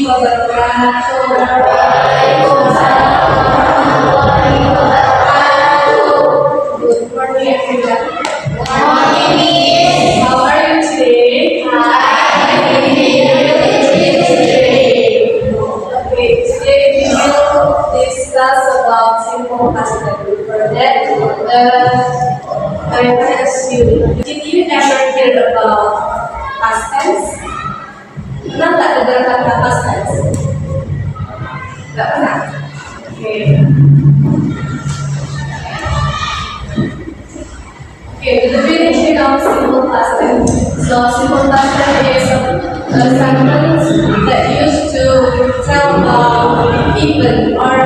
wabarakatuh. Good morning, everyone. How are you today? Okay, today we will discuss about simple past tense. For that, I want to ask you, did you ever hear about past tense? Pernah nggak dengar kata past tense? Nggak pernah. Oke. Okay, the definition of simple past tense. So, simple past tense is a sentence that used to tell about event or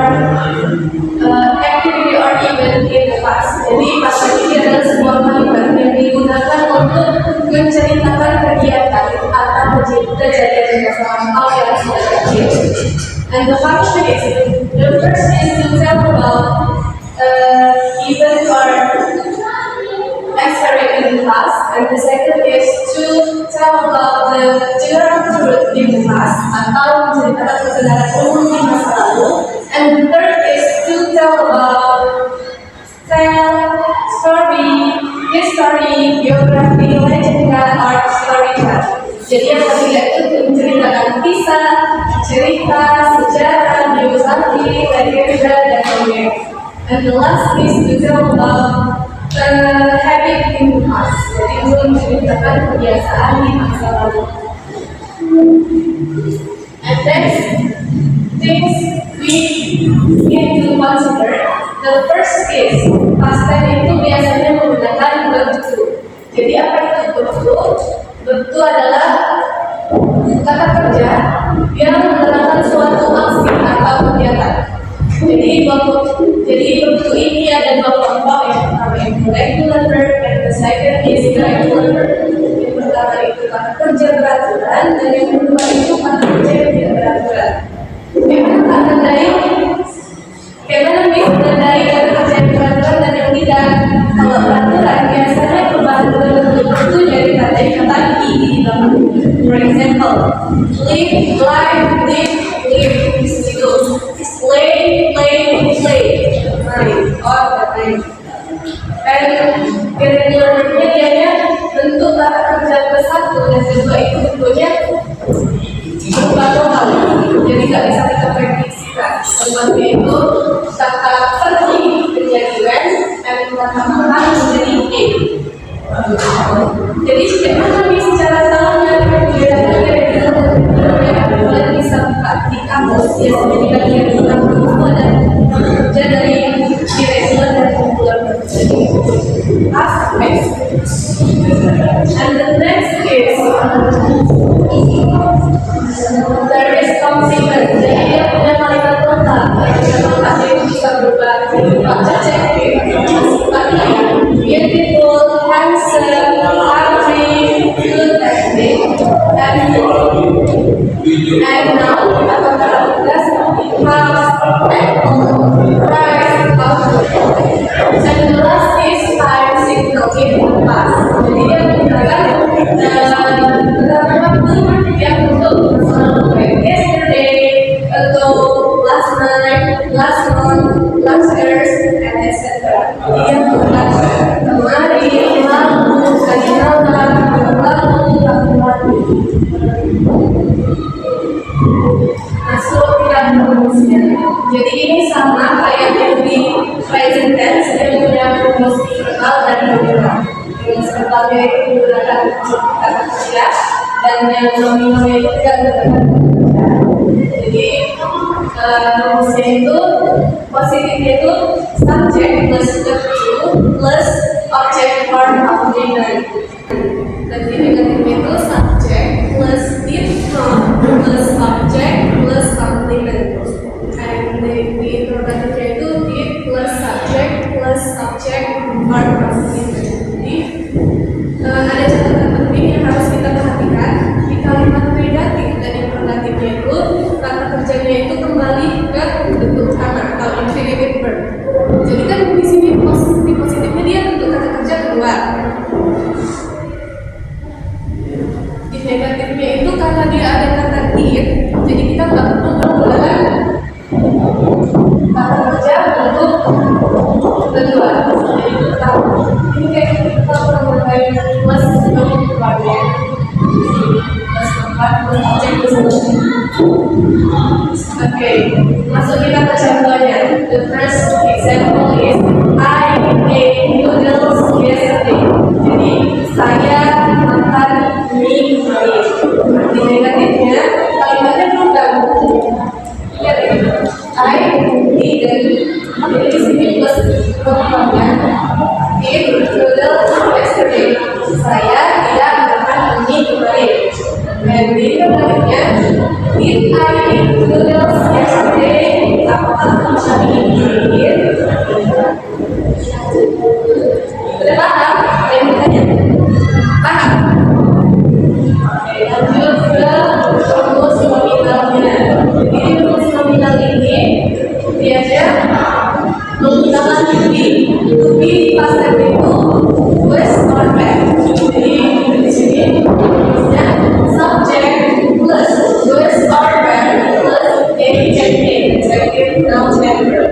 activity or event in the past. Jadi, past ini adalah sebuah kalimat yang digunakan untuk menceritakan kegiatan atau kejadian di masa lampau yang sudah terjadi. And the function is, the first is to tell about event or experience in the past, and the second is to tell about the general truth in the past atau menceritakan kebenaran umum di masa lalu, and the third is to tell story, history, biography, legendary art, storytelling. Jadi yang ketiga itu menceritakan kisah, cerita, sejarah, biografi, legenda, dan dongeng. And the last is to tell about habit in the past. Jadi itu menceritakan kebiasaan di masa lalu. And next things we need to consider. The first is past tense itu biasanya menggunakan bertu. Jadi apa itu bertu? Bertu adalah kata kerja yang menerangkan suatu aksi atau kegiatan. Jadi bertu ini ada dua kelompok. Yang pertama itu regular verb, and the second is irregular verb. Yang pertama itu kata kerja beraturan, dan yang kedua itu kata kerja yang tidak beraturan. Bagaimana menandai kata kerja yang beraturan dan yang tidak? Kalau beraturan biasanya perubahan bentuk itu jadi kata i di belakang. For example, live, live, live, live. Itu play, play, play. Main, main. Dan irregular-nya dianya bentuk kata kerja bersatu dan kedua itu bentuknya berubah total. Jadi nggak bisa kita prediksikan. Seperti itu kata pergi menjadi when, dan kata makan menjadi eat. Jadi bagaimana secara tahunan membedakan irregular bisa di kamus biasanya di bagian kamus itu ada kerja dari irregular dan regular. Aspects. And the next is there is complement. Jadi dia punya kalimat lengkap. Kalimat itu bisa berubah adjective, sifatnya beautiful, handsome, ugly, good, and big. And now atau that's house, price, and the last is time signal in the past. Jadi dia menggunakan waktu yang untuk yesterday, ago, last night, last month, last year, and etc. Jadi dia menggunakan kemarin, lalu, tadi malam, lalu, tahun lalu. Masuk tidak rumusnya. Jadi ini sama kayak yang di present tense, dia punya rumus verbal dan nominal. Rumus verbalnya itu menggunakan kata kerja, dan yang nominalnya itu tidak menggunakan kata kerja. Jadi rumusnya itu positifnya itu subject plus verb plus object form of noun. Dan di negatifnya itu subject plus did plus object plus complement. And di interrogatifnya itu did plus subject plus object or complement. Jadi ada catatan penting yang harus kita perhatikan di kalimat negatif dan interrogatifnya itu kata kerjanya itu kembali ke bentuk utama atau infinitive verb. Jadi kan di sini positifnya dia bentuk kata kerja kedua. Di negatifnya itu karena dia ada kata did, jadi kita Oke, masuk kita ke contohnya. The first example is I ate noodles yesterday. Jadi saya makan mie kemarin. Di negatifnya kalimatnya berubah. Lihat ya. I didn't. Jadi di sini plus pengulangan. Eat noodles yesterday. Saya tidak makan mie kemarin. Dan di negatifnya did I eat noodles yesterday? Apakah bisa diingat? Udah paham? Yang bertanya? Paham? Oke, lanjut ke rumus nominalnya. Jadi rumus nominal ini biasanya menggunakan to be past participle was or bad. Jadi di sini rumusnya subject plus was or bad plus adjective, adjective noun member.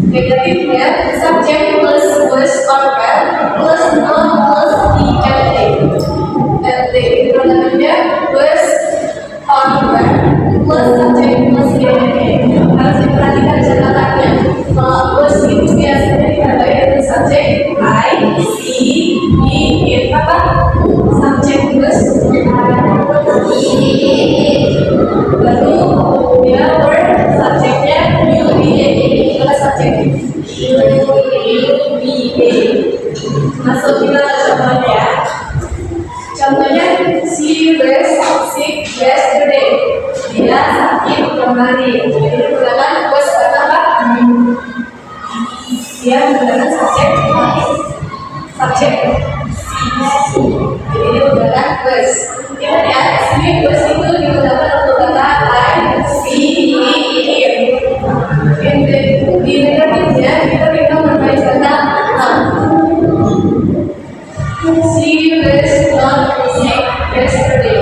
Negatifnya subject plus was or bad plus noun plus adjective. Dan negatifnya was or bad plus subject plus adjective. Harus diperhatikan catatannya. Kalau was itu biasanya ditandai dengan subjek I, see, he, it apa? Subjek plus baru dia word subjeknya you, be, itulah subjek you, be. Masuk kita ke contohnya. Contohnya she was sick yesterday. Dia sakit kemarin. Jadi menggunakan was kata apa? Dia menggunakan subjek jadi dia menggunakan was. Ingat ya, sini was itu digunakan untuk kata I, see, he, it. Di negatifnya kita bisa memakai kata she was not sick yesterday.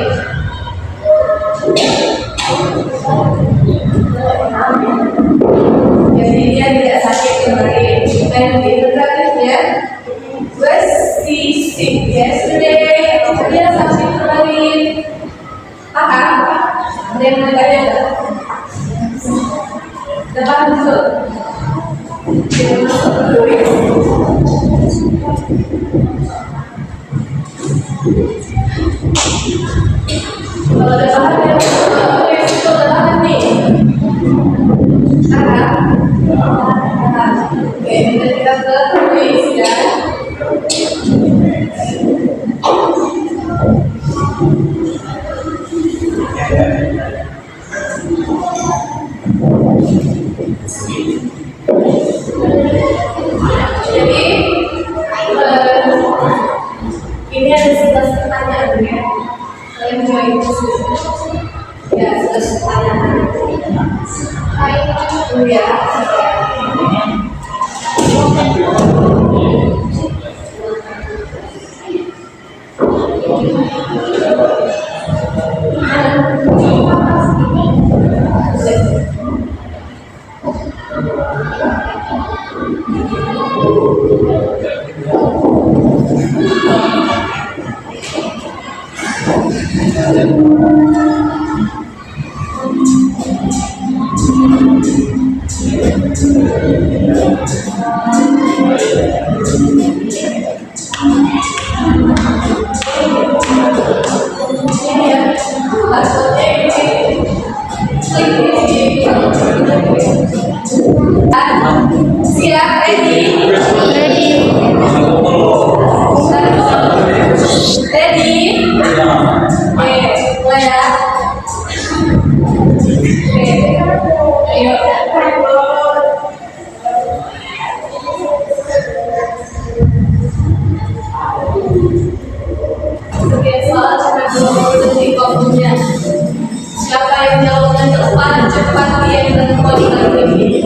Jadi dia tidak sakit kemarin. Dan di negatifnya was she sick yesterday? Apakah dia sakit kemarin? Paham? Ada yang bertanya nggak? Dapat masuk? Tidak masuk tulis. Kalau ada bahan yang tulis itu ada bahan nih. Oke, kita ke tulis ya. Jadi ini ada 11 pertanyaan ya. Kalian coba itu ya 11 pertanyaan. Ya. Siap, ready? Ready? Oke, mulai ya. Oke, ayo. Oke, soal cuma 20 detik waktunya. Siapa yang jawabnya tepat, cepat dia yang menentukan ini.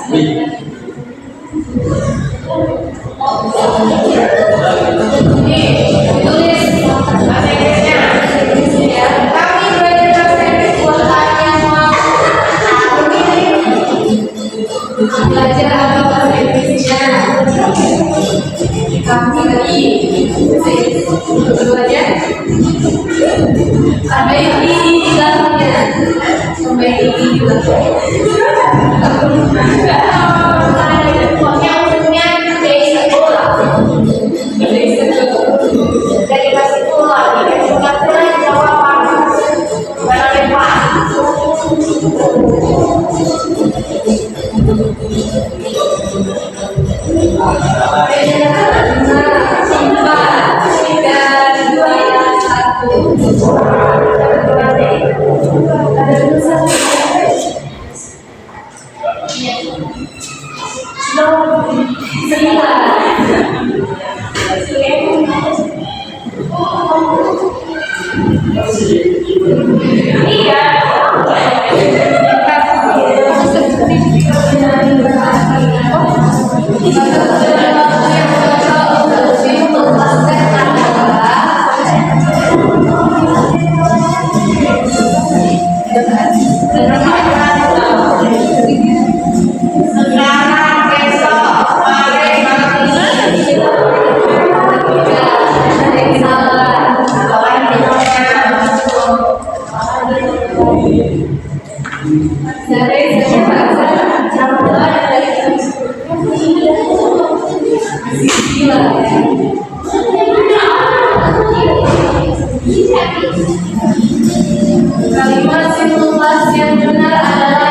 tulis bahasa Inggrisnya. Ya, kami belajar bahasa Inggris buat kalian mau belajar apa bahasa Inggrisnya. Kami lagi itu aja. Perbaiki di dalamnya. Perbaiki di dalamnya. Pokoknya umumnya dari sekolah. Dari sekolah. Dari sekolah jawab apa? Berapa? Kalimat simulasi yang benar adalah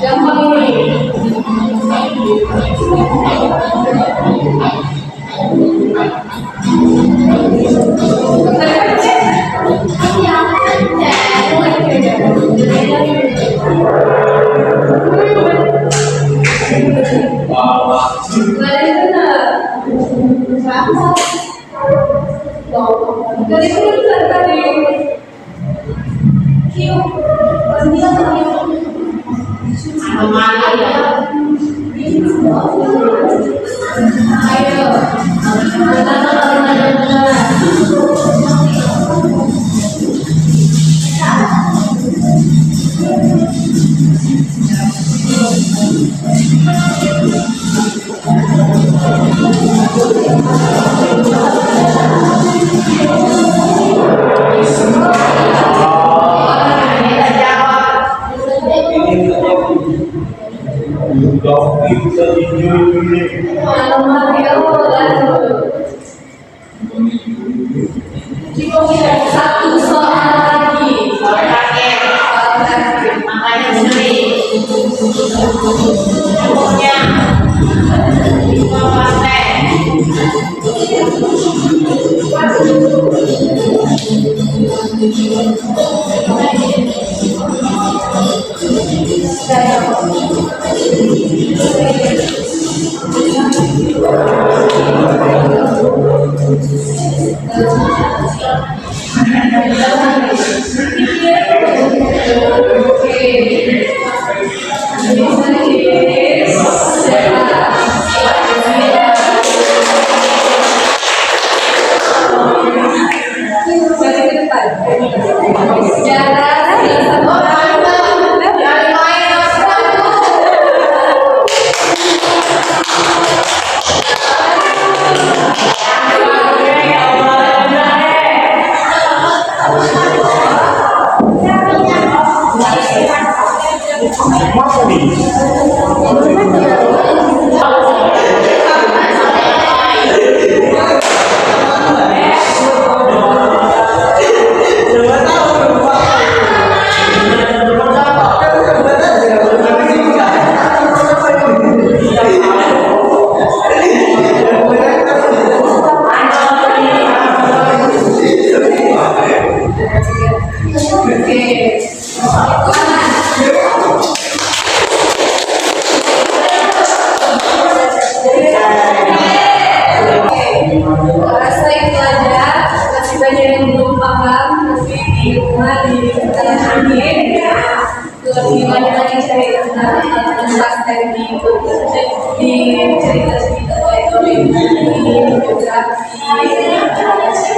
gampang ini. Satu soal lagi. Soal terakhir. Makanya sendiri. Pokoknya 3 ini bergerak di